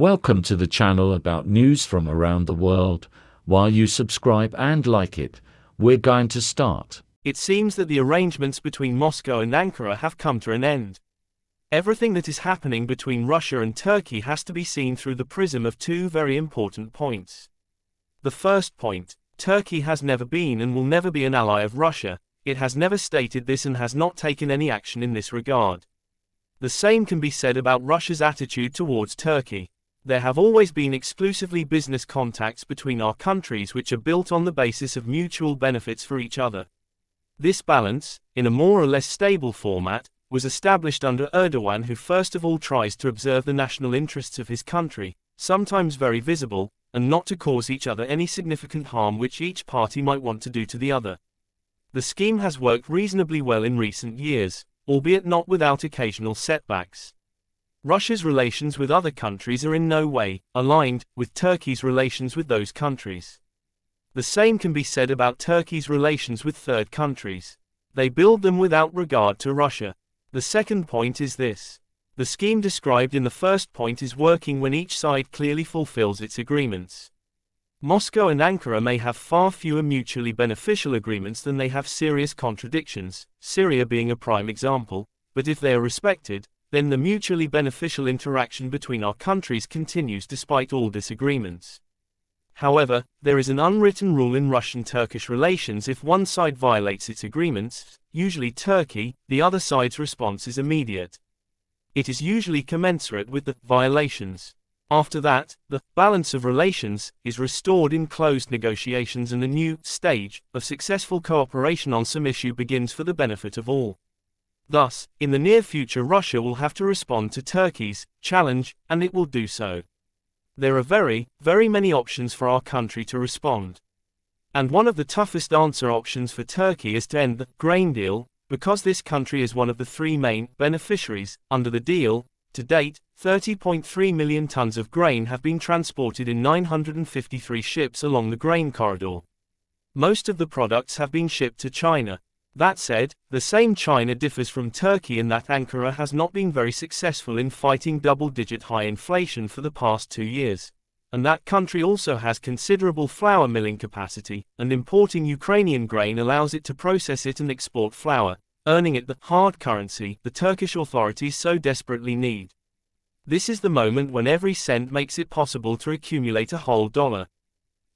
Welcome to the channel about news from around the world. While you subscribe and like it, we're going to start. It seems that the arrangements between Moscow and Ankara have come to an end. Everything that is happening between Russia and Turkey has to be seen through the prism of two very important points. The first point: Turkey has never been and will never be an ally of Russia. It has never stated this and has not taken any action in this regard. The same can be said about Russia's attitude towards Turkey. There have always been exclusively business contacts between our countries which are built on the basis of mutual benefits for each other. This balance, in a more or less stable format, was established under Erdogan, who first of all tries to observe the national interests of his country, sometimes very visible, and not to cause each other any significant harm which each party might want to do to the other. The scheme has worked reasonably well in recent years, albeit not without occasional setbacks. Russia's relations with other countries are in no way aligned with Turkey's relations with those countries. The same can be said about Turkey's relations with third countries. They build them without regard to Russia. The second point is this: the scheme described in the first point is working when each side clearly fulfills its agreements. Moscow and Ankara may have far fewer mutually beneficial agreements than they have serious contradictions, Syria being a prime example, but if they are respected, then the mutually beneficial interaction between our countries continues despite all disagreements. However, there is an unwritten rule in Russian-Turkish relations: if one side violates its agreements, usually Turkey, the other side's response is immediate. It is usually commensurate with the violations. After that, the balance of relations is restored in closed negotiations and a new stage of successful cooperation on some issue begins for the benefit of all. Thus, in the near future Russia will have to respond to Turkey's challenge, and it will do so. There are very, very many options for our country to respond. And one of the toughest answer options for Turkey is to end the grain deal, because this country is one of the three main beneficiaries under the deal. To date, 30.3 million tons of grain have been transported in 953 ships along the grain corridor. Most of the products have been shipped to China. That said, the same China differs from Turkey in that Ankara has not been very successful in fighting double-digit high inflation for the past 2 years. And that country also has considerable flour milling capacity, and importing Ukrainian grain allows it to process it and export flour, earning it the hard currency the Turkish authorities so desperately need. This is the moment when every cent makes it possible to accumulate a whole dollar.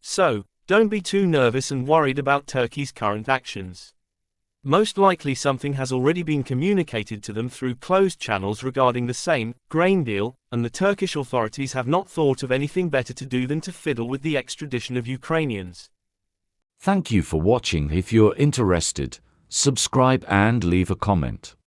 So, don't be too nervous and worried about Turkey's current actions. Most likely something has already been communicated to them through closed channels regarding the same grain deal, and the Turkish authorities have not thought of anything better to do than to fiddle with the extradition of Ukrainians. Thank you for watching. If you're interested, subscribe and leave a comment.